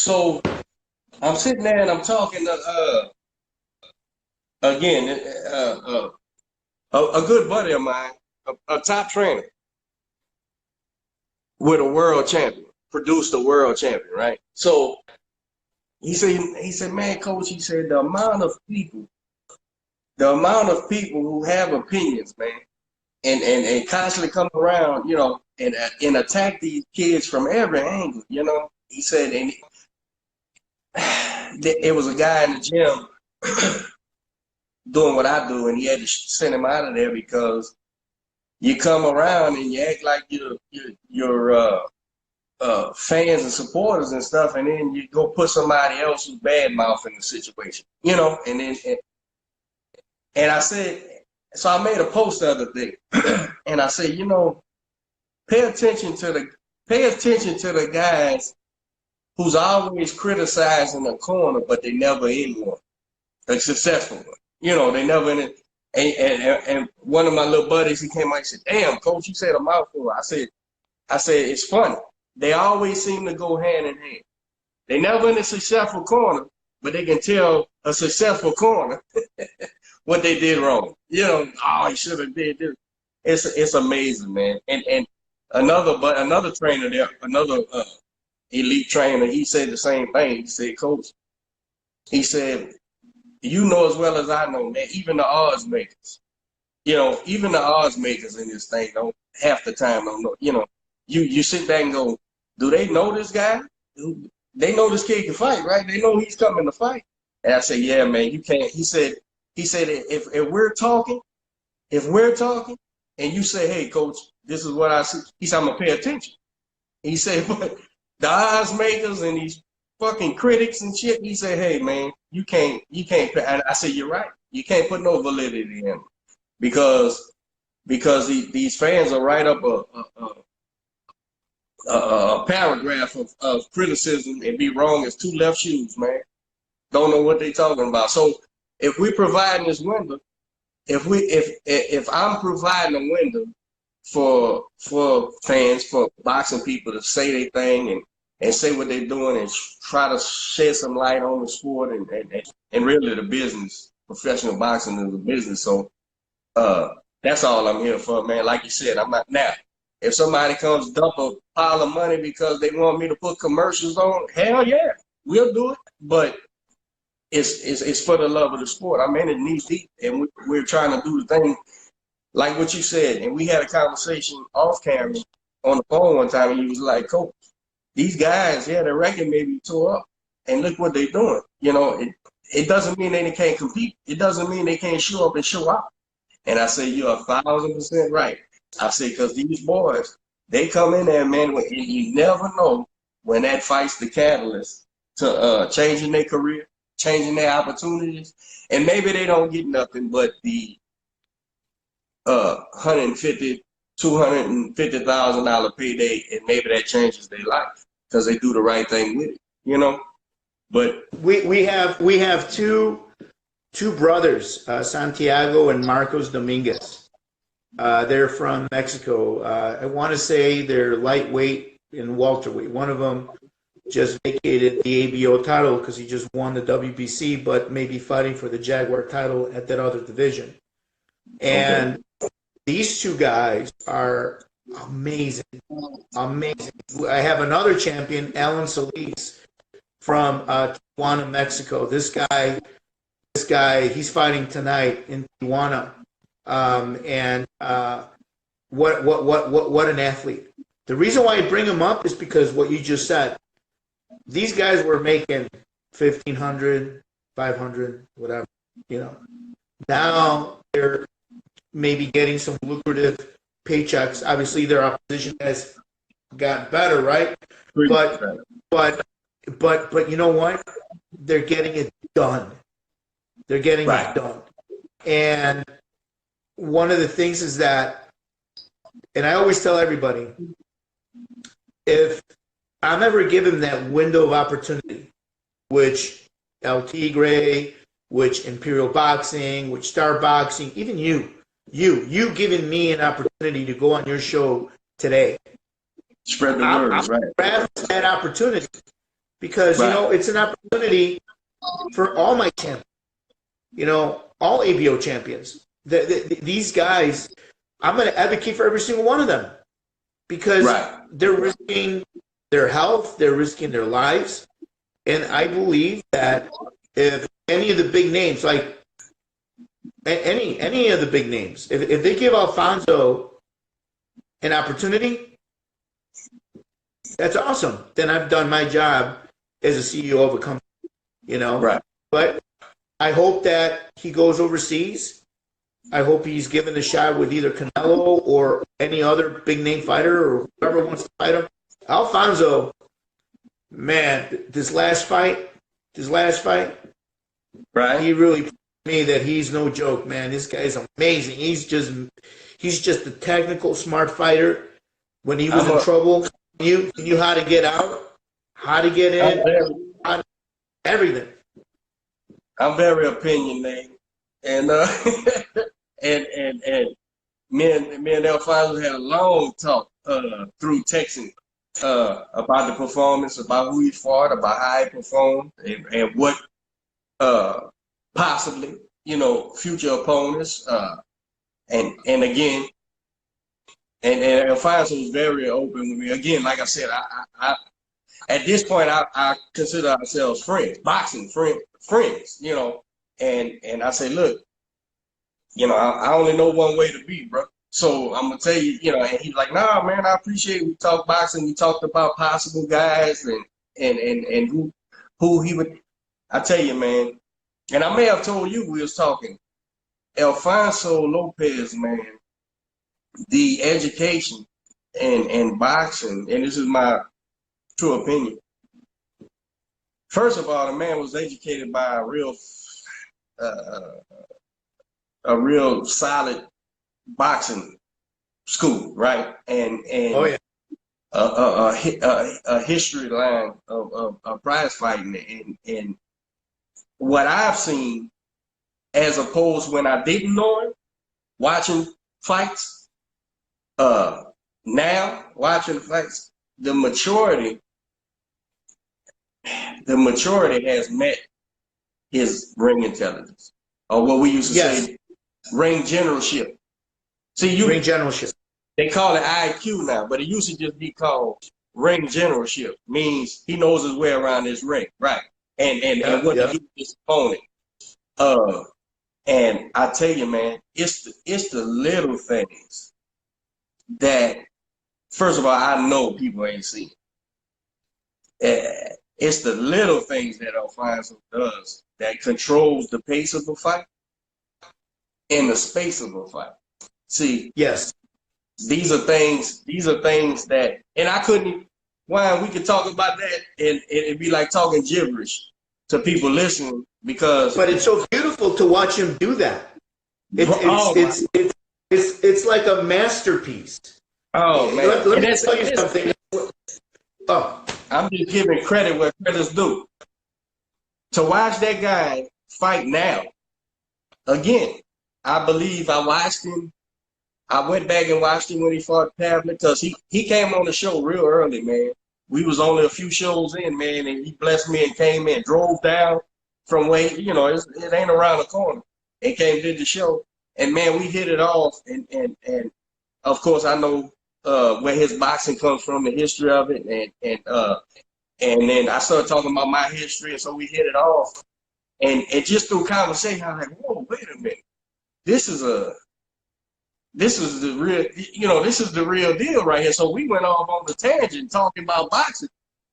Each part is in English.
So I'm sitting there and I'm talking to again a good buddy of mine, a top trainer with a world champion, produced a world champion, right? So he said, man, coach, he said the amount of people who have opinions, man, and constantly come around, and attack these kids from every angle, He said, and it was a guy in the gym doing what I do, and he had to send him out of there because you come around and you act like you're fans and supporters and stuff, and then you go put somebody else who's bad mouth in the situation, and then and I said, so I made a post the other day, and I said, pay attention to the guys who's always criticizing the corner, but they never in one, a successful one. They never in it. And one of my little buddies, he came out and said, damn, coach, you said a mouthful. I said, it's funny. They always seem to go hand in hand. They never in a successful corner, but they can tell a successful corner what they did wrong. Oh, he should have did this. It's amazing, man. And another trainer there, another elite trainer, he said the same thing. He said, coach, he said, you know as well as I know, man, even the odds makers, even the odds makers in this thing don't half the time don't know. You sit back and go, do they know this guy? They know this kid can fight, right? They know he's coming to fight. And I said, yeah, man, you can't. He said, if we're talking, and you say, hey, coach, this is what I see. He said, I'm gonna pay attention. He said, but the odds makers and these fucking critics and shit, he said, hey, man, you can't. And I said, you're right. You can't put no validity in him because these fans will write up a paragraph of criticism and be wrong as two left shoes, man. Don't know what they talking about. So if we're providing this window, if I'm providing a window for fans, for boxing people to say their thing and say what they're doing and try to shed some light on the sport and really the business, professional boxing is a business. So that's all I'm here for, man. Like you said, I'm not now. If somebody comes dump a pile of money because they want me to put commercials on, hell yeah, we'll do it. But it's for the love of the sport. I'm in it knee deep, and we're trying to do the thing like what you said. And we had a conversation off camera on the phone one time, and he was like, coach, these guys, yeah, their record may be tore up, and look what they're doing. It doesn't mean they can't compete. It doesn't mean they can't show up and show out. And I say, you're 1,000% right. I say, because these boys, they come in there, man, and you never know when that fight's the catalyst to changing their career, changing their opportunities. And maybe they don't get nothing but the $150,000, $250,000 payday, and maybe that changes their life because they do the right thing with it, But we have two brothers, Santiago and Marcos Dominguez. They're from Mexico. I want to say they're lightweight and welterweight. One of them just vacated the ABO title because he just won the WBC, but may be fighting for the Jaguar title at that other division. And these two guys are amazing, amazing. I have another champion, Alan Solis, from Tijuana, Mexico. This guy, he's fighting tonight in Tijuana. What an athlete. The reason why I bring him up is because what you just said. These guys were making $1,500, $500, whatever, Now they're maybe getting some lucrative paychecks. Obviously their opposition has gotten better, right? But you know what? They're getting it done. They're getting it done. And one of the things is that, and I always tell everybody, if I'm ever given that window of opportunity, which El Tigre, which Imperial Boxing, which Star Boxing, even you giving me an opportunity to go on your show today. Spread the word, right? Grab that opportunity because, you know, Right. it's an opportunity for all my champions, you know, all ABO champions. These guys, I'm going to advocate for every single one of them because Right. they're risking their health, they're risking their lives. And I believe that if any of the big names, like any of the big names, if they give Alfonso an opportunity, that's awesome. Then I've done my job as a CEO of a company, you know. Right. But I hope that he goes overseas. I hope he's given a shot with either Canelo or any other big name fighter or whoever wants to fight him. Alfonso, man, this last fight, Right. he really proved to me that he's no joke, man. This guy's amazing. He's just a technical, smart fighter. When he was in trouble, he knew how to get out, how to get in, everything. I'm very opinionated, and and me and Alfonso had a long talk through texting about the performance, about who he fought, about how he performed, and what possibly, you know, future opponents, and again, and Alfonso was very open with me. Again, like I said, I at this point I consider ourselves friends, boxing friends, you know, and I say, look, you know, I only know one way to be, bro. So I'm gonna tell you, you know, and he's like, nah, man, I appreciate it. We talked boxing, we talked about possible guys and who he would. I tell you, man, and I may have told you we was talking. Alfonso Lopez, man, the education and boxing, and this is my true opinion. First of all, the man was educated by a real solid boxing school, right? And Oh yeah, a history line of prize fighting, and what I've seen, as opposed when I didn't know him, watching fights, now watching fights, the maturity has met his ring intelligence, or what we used to say, ring generalship. See, ring generalship. They call it IQ now, but it used to just be called ring generalship. Means he knows his way around this ring, right? And what to do with his opponent. And I tell you, man, it's the little things that, first of all, I know people ain't seen. It's the little things that Alfonso does that controls the pace of a fight and the space of a fight. See, yes, these are things that, and I couldn't, why we could talk about that and it'd be like talking gibberish to people listening, because. But it's so beautiful to watch him do that. It's like a masterpiece. Oh man, let me tell you something. Oh, I'm just giving credit where credit's due. To watch that guy fight now, again, I believe I watched him. I went back and watched him when he fought Pavlik, because he came on the show real early, man. We was only a few shows in, man, and he blessed me and came in, drove down from where, you know, it ain't around the corner, and came did the show. And man, we hit it off, and of course I know where his boxing comes from, the history of it, and then I started talking about my history, and so we hit it off. And just through conversation, I was like, whoa, wait a minute. This is the real, you know, this is the real deal right here. So we went off on the tangent talking about boxing.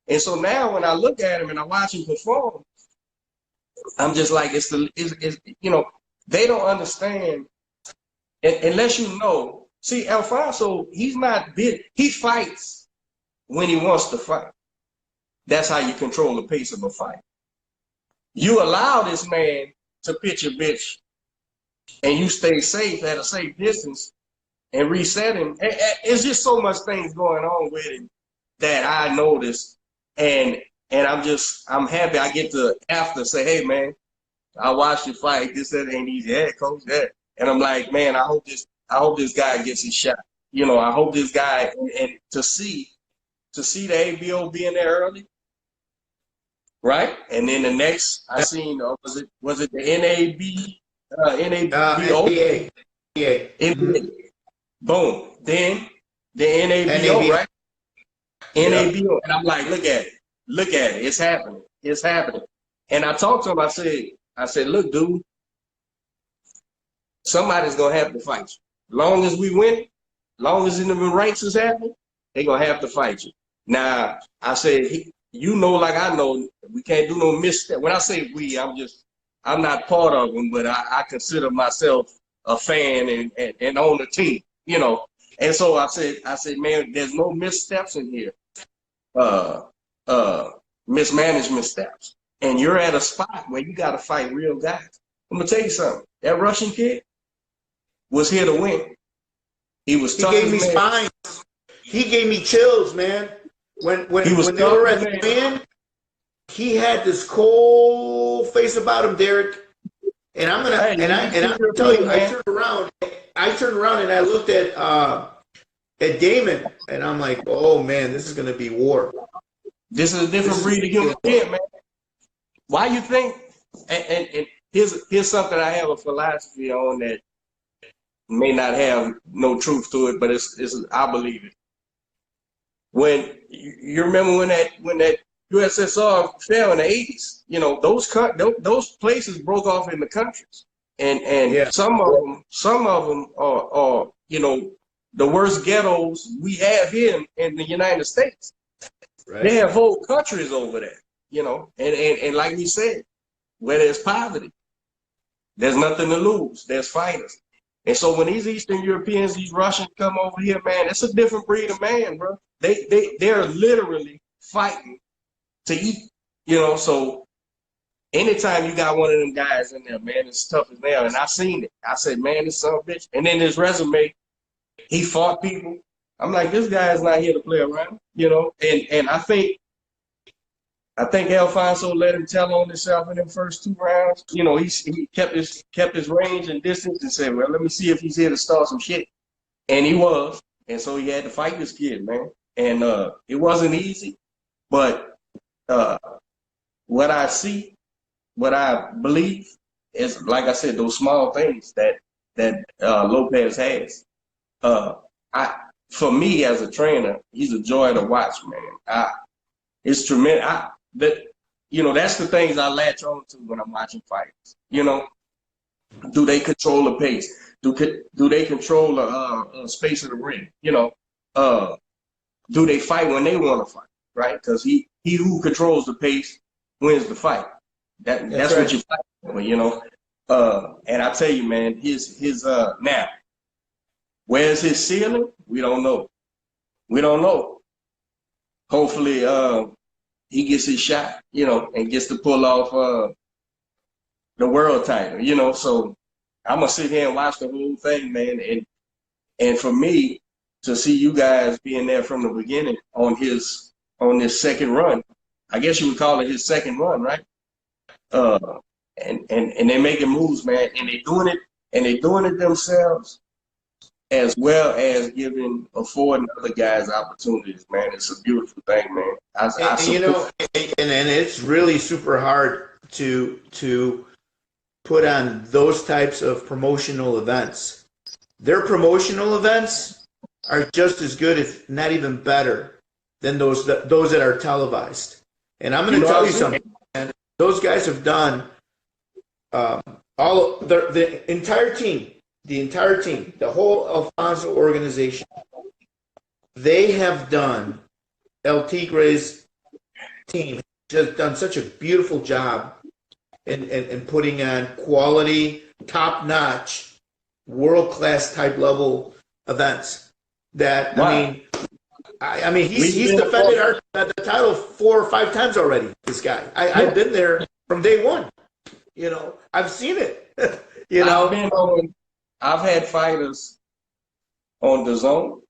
And so now when I look at him and I watch him perform, I'm just like, it's you know, they don't understand unless you know. See, Alfonso, he's not big. He fights when he wants to fight. That's how you control the pace of a fight. You allow this man to pitch a bitch, and you stay safe at a safe distance and reset him. It's just so much things going on with him that I noticed, and I'm happy I get to after say, hey man, I watched you fight. This that ain't easy. Yeah, coach, that. And I'm like, man, I hope this guy gets his shot. You know, I hope this guy, and to see the ABO being there early, right? And then the next I seen was it the NABO? NBA. NBA. NBA. Boom. Then the NABO, NABO. right? Yeah. NABO. And I'm like, look at it. Look at it. It's happening. It's happening. And I talked to him, I said, look, dude, somebody's gonna have to fight you. Long as we win, long as in the ranks is happening, they're gonna have to fight you. Now, I said, you know, like I know, we can't do no misstep. When I say we, I'm not part of them, but I consider myself a fan and on the team, you know. And so I said, man, there's no missteps in here, mismanagement steps. And you're at a spot where you got to fight real guys. I'm gonna tell you something. That Russian kid was here to win. He was tough. He gave me spines. He gave me chills, man. When they were at the end, he had this cold face about him, Derek. And I'm gonna tell you, I turned around and I looked at Damon, and I'm like, oh man, this is gonna be war. This is a different breed of human being, man. Why you think? And here's something I have a philosophy on that may not have no truth to it, but it's I believe it. When you remember when that USSR fell in the 80s, you know, those places broke off in the countries, and yeah. some of them are you know, the worst ghettos we have here in the United States. Right. They have whole countries over there, you know, and like we said, where there's poverty, there's nothing to lose. There's fighters. And so when these Eastern Europeans, these Russians come over here, man, it's a different breed of man, bro. They're literally fighting to eat, you know. So anytime you got one of them guys in there, man, it's tough as nails. And I seen it. I said, man, this son of a bitch. And then his resume, he fought people. I'm like, this guy is not here to play around, you know. And I think Alfonso let him tell on himself in them first 2 rounds. You know, he kept his range and distance and said, well, let me see if he's here to start some shit. And he was. And so he had to fight this kid, man. And it wasn't easy. But what I see, what I believe is, like I said, those small things that Lopez has. For me as a trainer, he's a joy to watch, man. It's tremendous. You know, that's the things I latch on to when I'm watching fights. You know, do they control the pace? Do they control the space of the ring? You know, do they fight when they want to fight? Right? Because he who controls the pace wins the fight. That's right. What you fight for, you know. And I tell you, man, his now, where's his ceiling? We don't know. We don't know. Hopefully, he gets his shot, you know, and gets to pull off the world title, you know. So I'm gonna sit here and watch the whole thing, man. And for me to see you guys being there from the beginning on this second run, I guess you would call it his second run, right? And they're making moves, man, and they're doing it themselves, as well as affording other guys opportunities, man. It's a beautiful thing, man. You know, and it's really super hard to put on those types of promotional events. Their promotional events are just as good, if not even better, than those that are televised. And I'm going to tell you something, man. Those guys have done the entire team. The whole Alfonso organization, they have done, El Tigre's team has done such a beautiful job in putting on quality, top-notch, world-class type level events. That, wow. I mean, he's defended the title 4 or 5 times already, this guy. I've been there from day one. You know, I've seen it. You know, I've had fighters on the zone.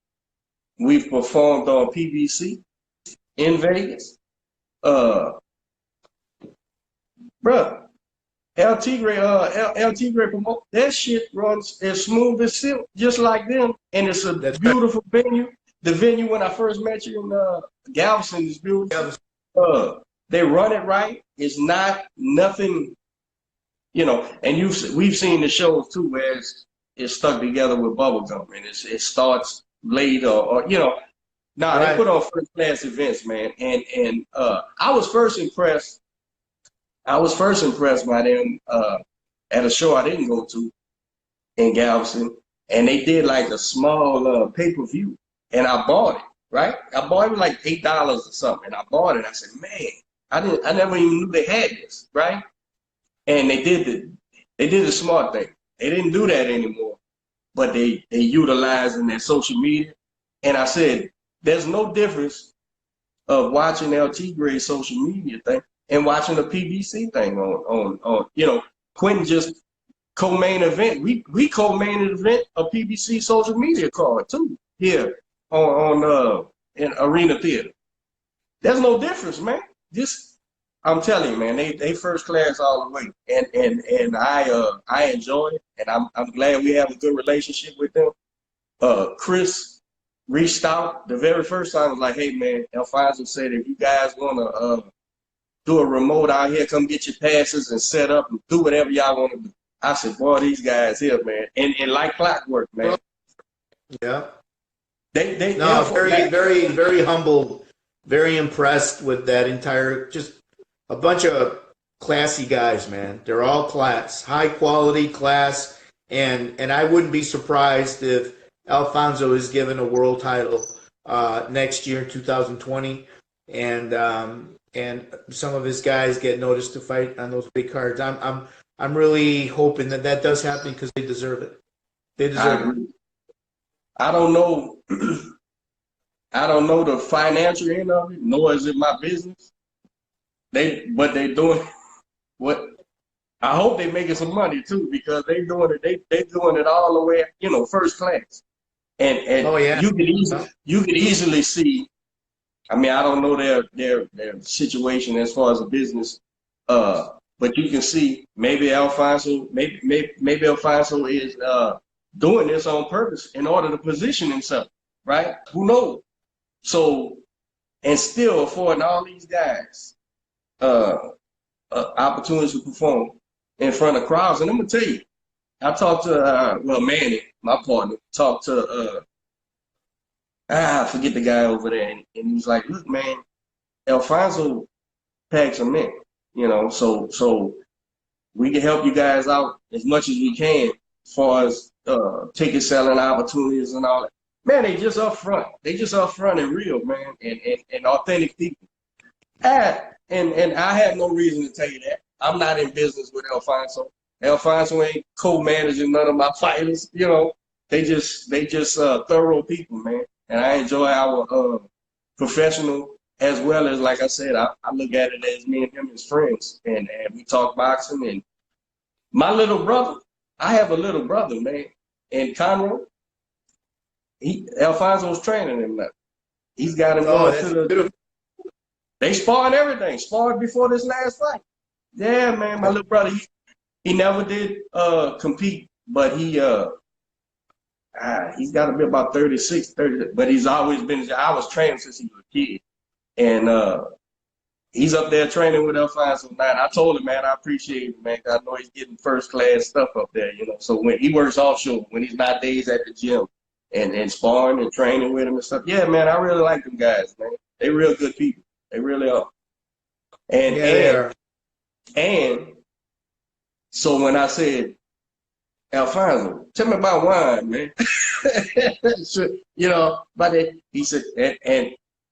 We've performed on PBC in Vegas. Bruh, El Tigre promote that shit runs as smooth as silk, just like them, and it's a beautiful venue. The venue when I first met you in Galveston is beautiful. they run it right. It's not nothing, you know. And we've seen the shows too where it's stuck together with bubble gum, and it starts late or you know. Nah, Right. they put on first class events, man. And I was first impressed. I was first impressed by them at a show I didn't go to in Galveston, and they did like a small pay-per-view, and I bought it. Right, I bought it like $8 or something, and I bought it. I said, man, I never even knew they had this, right? And they did the smart thing. They didn't do that anymore, but they utilizing their social media. And I said, there's no difference of watching LT Grade social media thing and watching the PBC thing on you know, Quentin just co-main event. We co-main event a PBC social media card too here on in Arena Theater. There's no difference, man. Just I'm telling you, man, they first class all the way, and I enjoy it, and I'm glad we have a good relationship with them. Chris reached out the very first time. Was like, hey man, Alfonso said if you guys wanna do a remote out here, come get your passes and set up and do whatever y'all want to do. I said, boy, these guys here, man, and like clockwork, man. Yeah. They No, very humbled, very impressed with that entire, just a bunch of classy guys, man. They're all class, high quality class, and I wouldn't be surprised if Alfonso is given a world title next year, 2020, and some of his guys get noticed to fight on those big cards. I'm really hoping that does happen because they deserve it. They deserve it. I don't know. I don't know the financial end of it, nor is it my business. But they doing what. I hope they making some money too, because they doing it. They doing it all the way, you know, first class. And oh yeah, you could easily see. I mean, I don't know their situation as far as a business, but you can see maybe Alfonso is doing this on purpose in order to position himself, right? Who knows? So, and still affording all these guys opportunities to perform in front of crowds. And I'm gonna tell you, I talked to Manny, my partner, talked to I forget the guy over there, and he was like, look, man, Alfonso packs them in, you know, so we can help you guys out as much as we can as far as ticket selling opportunities and all that. Man, they just up front. They just up front and real, man, and authentic people. And I have no reason to tell you that. I'm not in business with Alfonso. Alfonso ain't co-managing none of my fighters, you know. They just thorough people, man. And I enjoy our professional as well as, like I said, I look at it as me and him as friends, and we talk boxing. And my little brother, I have a little brother, man, in Conroe. Alfonso's training him now. He's got him going to the. They sparred everything. Sparred before this last fight. Yeah, man, my little brother. He never did compete, but he's got to be about 36, 30. But he's always been. I was training since he was a kid, and he's up there training with Alfonso now. And I told him, man, I appreciate it, man. I know he's getting first class stuff up there, you know. So when he works offshore, when he's not days at the gym, and sparring and training with him and stuff. Yeah, man, I really like them guys, man. They real good people. They really are. And yeah, they are. And so when I said, Alfonso, tell me about wine, man. So, you know, but he said, and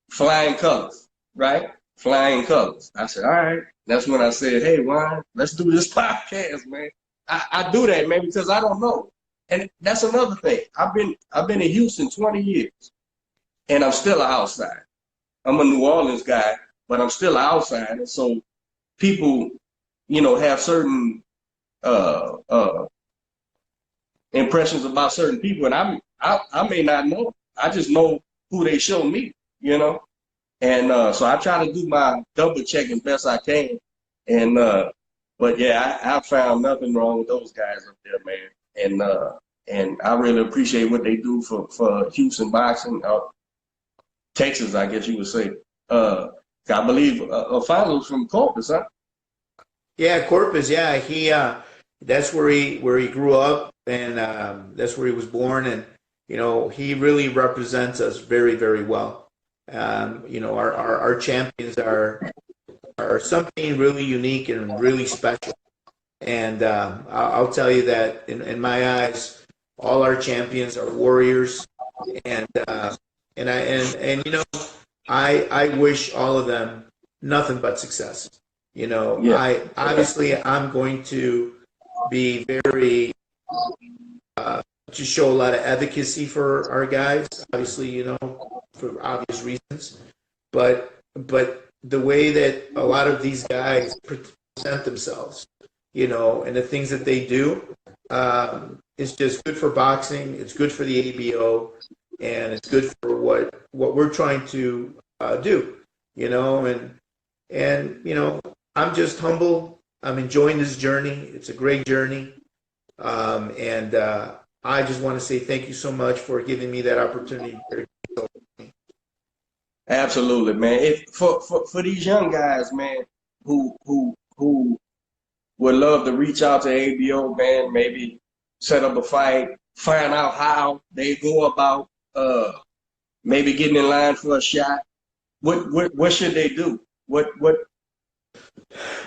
flying colors, right? Flying colors. I said, all right. That's when I said, hey, wine, let's do this podcast, man. I do that, man, because I don't know. And that's another thing. I've been in Houston 20 years, and I'm still an outsider. I'm a New Orleans guy, but I'm still an outsider. So people, you know, have certain impressions about certain people, and I may not know. I just know who they show me, you know. And so I try to do my double checking best I can. And but yeah, I found nothing wrong with those guys up there, man. And I really appreciate what they do for Houston boxing, Texas, I guess you would say. I believe a father was from Corpus, huh? Yeah, Corpus. Yeah, he that's where he grew up, and that's where he was born, and he really represents us very, very well. Our champions are something really unique and really special. And I'll tell you that in my eyes, all our champions are warriors, and I wish all of them nothing but success. Yeah. I'm going to be very to show a lot of advocacy for our guys, obviously, for obvious reasons. But the way that a lot of these guys present themselves, and the things that they do, is just good for boxing. It's good for the ABO, and it's good for what we're trying to do, and I'm just humble. I'm enjoying this journey. It's a great journey, and I just want to say thank you so much for giving me that opportunity. Absolutely, man. For these young guys, man, who would love to reach out to ABO, man, maybe set up a fight, find out how they go about maybe getting in line for a shot. What should they do? What?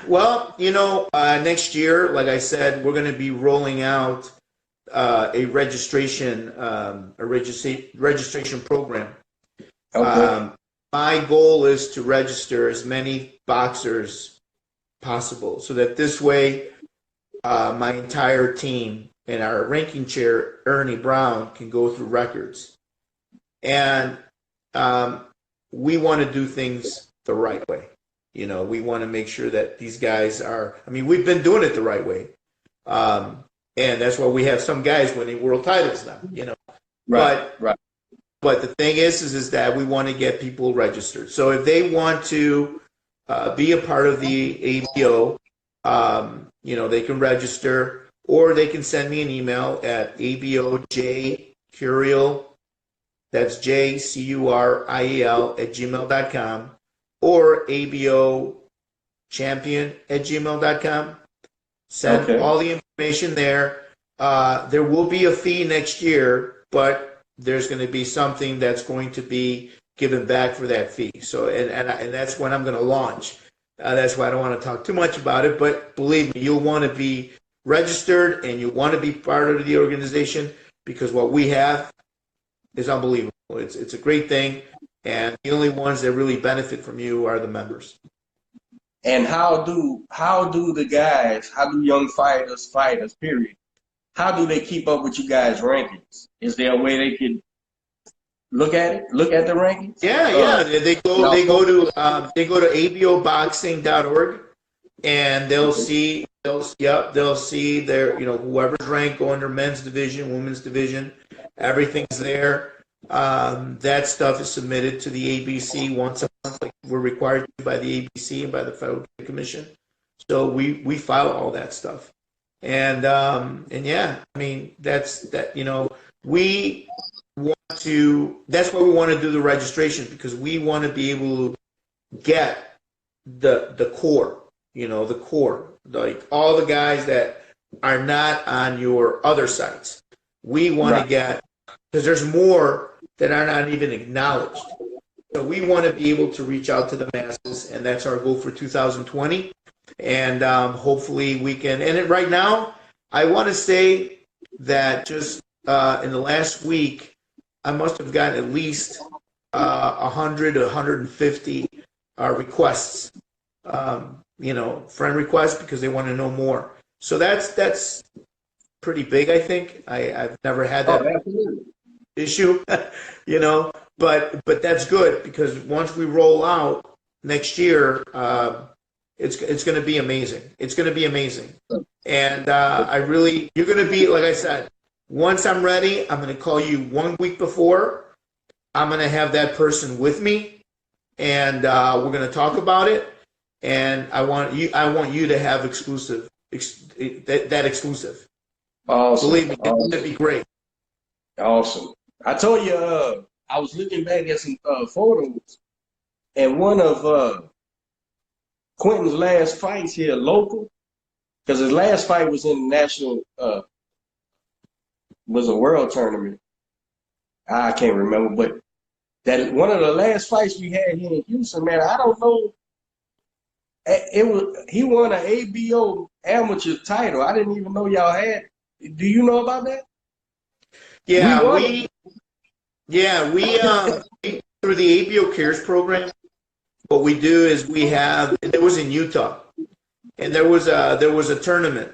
Well, next year, like I said, we're going to be rolling out a registration program. Okay. My goal is to register as many boxers possible, so that this way, my entire team and our ranking chair Ernie Brown can go through records, and we want to do things the right way. We want to make sure that these guys are. I mean, we've been doing it the right way. And that's why we have some guys winning world titles now, Right, right. But the thing is that we want to get people registered. So if they want to be a part of the ABO, they can register, or they can send me an email at ABOJCURIEL, that's JCURIEL @gmail.com, or ABOChampion@gmail.com. Send all the information there. There will be a fee next year, but there's going to be something that's going to be given back for that fee. So, and that's when I'm going to launch. That's why I don't want to talk too much about it, but believe me, you'll want to be registered and you want to be part of the organization, because what we have is unbelievable. It's a great thing, and the only ones that really benefit from you are the members. And how do the guys, how do young fighters, period, how do they keep up with you guys' rankings? Is there a way they can look at the rankings? Yeah. They go to aboboxing.org, and they'll see their, whoever's ranked going to men's division, women's division, everything's there. That stuff is submitted to the ABC once a month, like we're required to by the ABC and by the Federal Trade Commission. So we file all that stuff, and yeah, I mean we want to. That's why we want to do the registration, because we want to be able to get the core, the core, like all the guys that are not on your other sites. We want to get, because there's more that are not even acknowledged. So we want to be able to reach out to the masses, and that's our goal for 2020. And hopefully we can. And right now, I want to say that just in the last week, I must have gotten at least 100 to 150 requests, friend requests, because they want to know more. So that's pretty big, I think. I've never had that issue, but that's good, because once we roll out next year, it's going to be amazing. It's going to be amazing. And you're going to be, like I said, once I'm ready, I'm going to call you 1 week before. I'm going to have that person with me, and we're going to talk about it. And I want you to have that exclusive. Awesome. Believe me, it's going to be great. Awesome. I told you, I was looking back at some photos, And one of Quentin's last fights here, local, because his last fight was in the national, was a world tournament. I can't remember, but that one of the last fights we had here in Houston, man, I don't know. It was he won an ABO amateur title. I didn't even know y'all had. Do you know about that? Yeah, we through the ABO Cares program, what we do is we have. It was in Utah, and there was a tournament,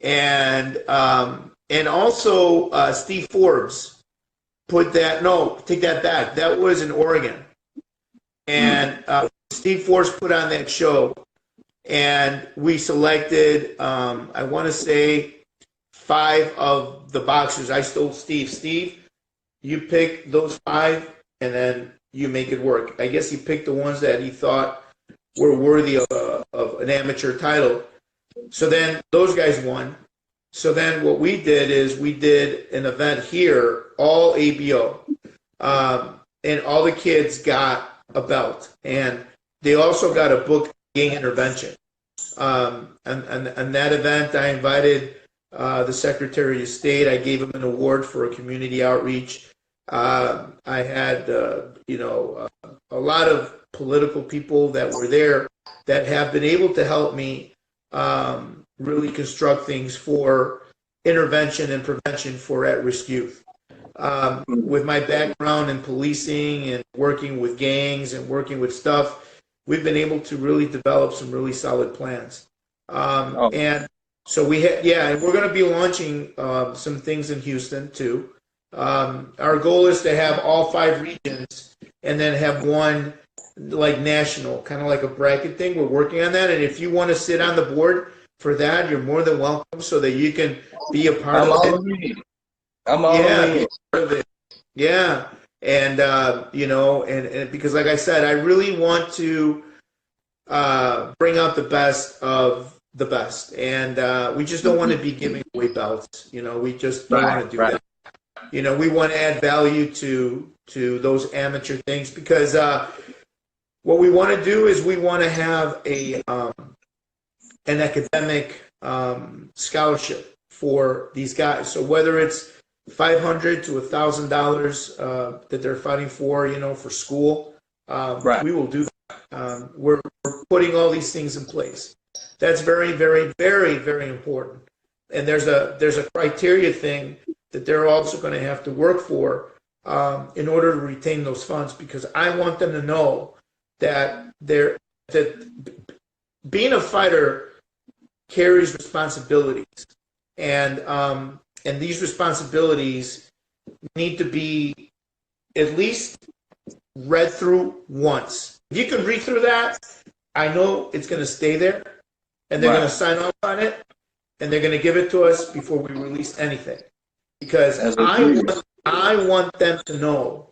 and also Steve Forbes put that. No, take that back. That was in Oregon, and Steve Forbes put on that show, and we selected. I want to say 5 of the boxers. I stole Steve, you pick those 5, and then you make it work. I guess he picked the ones that he thought were worthy of an amateur title. So then those guys won. So then what we did is we did an event here, all ABO, and all the kids got a belt, and they also got a book, Gang Intervention. And that event, I invited the Secretary of State. I gave him an award for a community outreach. I had, a lot of political people that were there that have been able to help me really construct things for intervention and prevention for at-risk youth. With my background in policing and working with gangs and working with stuff, we've been able to really develop some really solid plans. And so we had, and we're going to be launching some things in Houston too. Our goal is to have all 5 regions and then have one like national, kind of like a bracket thing. We're working on that. And if you want to sit on the board for that, you're more than welcome so that you can be a part of it. I'm all in. Part of it. Yeah. And, and because like I said, I really want to bring out the best of the best. And we just don't want to be giving away belts. We just don't want to do that. We want to add value to those amateur things because what we want to do is we want to have an academic scholarship for these guys. So whether it's $500 to $1,000 that they're fighting for school, we will do that. We're putting all these things in place. That's very, very, very, very important. And there's a criteria thing that they're also going to have to work for in order to retain those funds, because I want them to know that being a fighter carries responsibilities, and these responsibilities need to be at least read through once. If you can read through that, I know it's going to stay there, and they're going to sign off on it, and they're going to give it to us before we release anything. Because I want them to know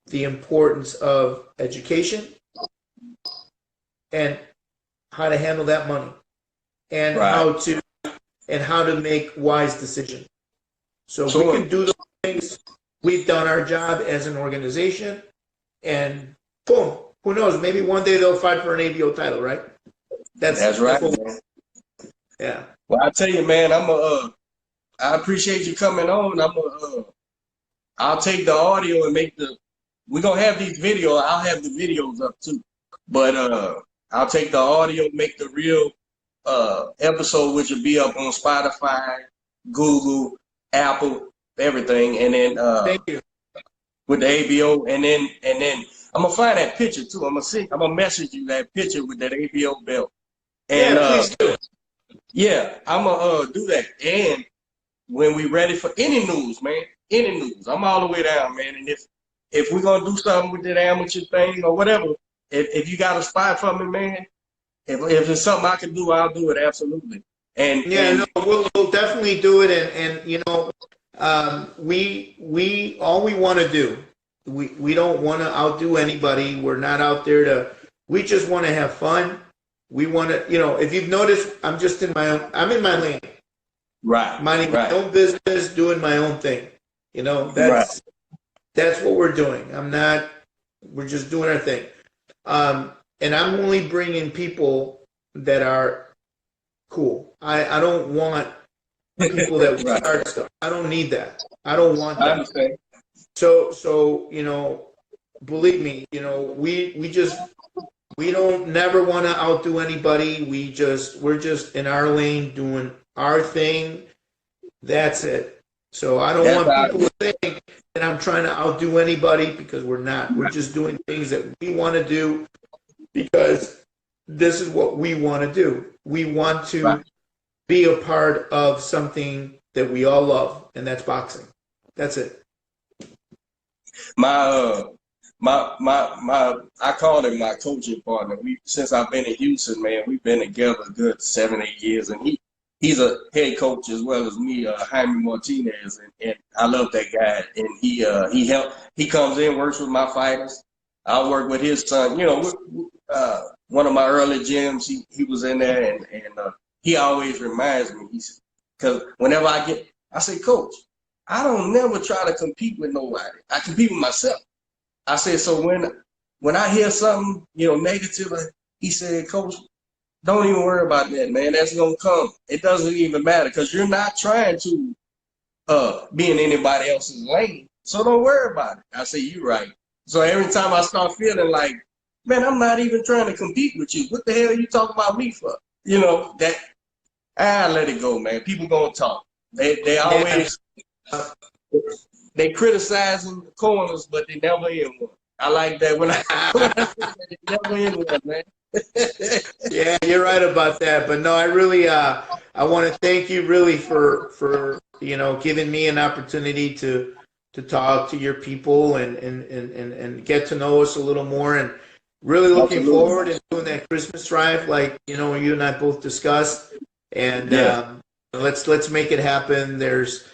the importance of education and how to handle that money and how to make wise decisions. So we can do those things. We've done our job as an organization, and boom, who knows? Maybe one day they'll fight for an ABO title, right? That's right. Yeah. Well, I tell you, man, I appreciate you coming on. I'll take the audio and we're going to have these videos. I'll have the videos up too. But I'll take the audio, make the real episode, which will be up on Spotify, Google, Apple, everything. And then thank you. With the ABO. And then I'm going to find that picture too. I'm going to message you that picture with that ABO belt. And, please do. Yeah, I'm going to do that. And when we ready for any news, man, any news, I'm all the way down, man. And if we're gonna do something with that amateur thing or whatever, if you got a spot for me, man, if it's something I can do, I'll do it absolutely. And we'll definitely do it. And we all we want to do, we don't want to outdo anybody. We're not out there we just want to have fun. We want to, if you've noticed, I'm in my lane. Right. Minding my own business, doing my own thing. That's what we're doing. We're just doing our thing. And I'm only bringing people that are cool. I don't want people that Right. start stuff. I don't need that. I don't want I that. understand. So believe me, we don't never want to outdo anybody. We're just in our lane doing our thing. That's it. So I don't That's want how. people to think that I'm trying to outdo anybody, because we're not. We're just doing things that we want to do because this is what we want to do. We want Right. to be a part of something that we all love, and that's boxing. That's it. My I call him my coaching partner. Since I've been in Houston, man, we've been together a good 7, 8 years, and he's a head coach as well as me, Jaime Martinez, and I love that guy. And he comes in, works with my fighters. I work with his son. One of my early gyms, he was in there, and he always reminds me. Because whenever I say, Coach, I don't never try to compete with nobody. I compete with myself. I said, so when I hear something, negative, he said, Coach, don't even worry about that, man. That's gonna come. It doesn't even matter because you're not trying to be in anybody else's lane. So don't worry about it. I say, you're right. So every time I start feeling like, man, I'm not even trying to compete with you. What the hell are you talking about me for? That I let it go, man. People gonna talk. They always they criticizing the corners, but they never in one. I like that when they never in one, man. Yeah, you're right about that. But no, I really I want to thank you really for giving me an opportunity to talk to your people and get to know us a little more, and really looking Absolutely. forward to doing that Christmas drive like you and I both discussed. And Yeah, let's make it happen. There's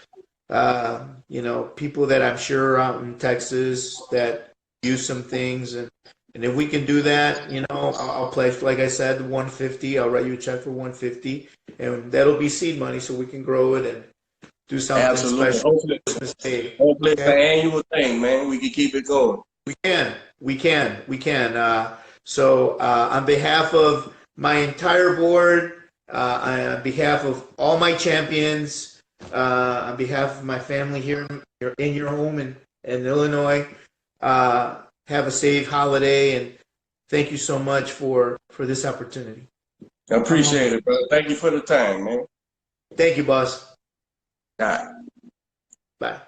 people that I'm sure out in Texas that use some things, and if we can do that, I'll pledge, like I said, 150. I'll write you a check for 150, and that'll be seed money so we can grow it and do something absolutely. special Hopefully, for Christmas Day. hopefully it's an Okay? annual thing, man. We can keep it going. We can. On behalf of my entire board, on behalf of all my champions, on behalf of my family here in your home in Illinois, have a safe holiday, and thank you so much for this opportunity. I appreciate it, brother. Thank you for the time, man. Thank you, boss. All right. Bye.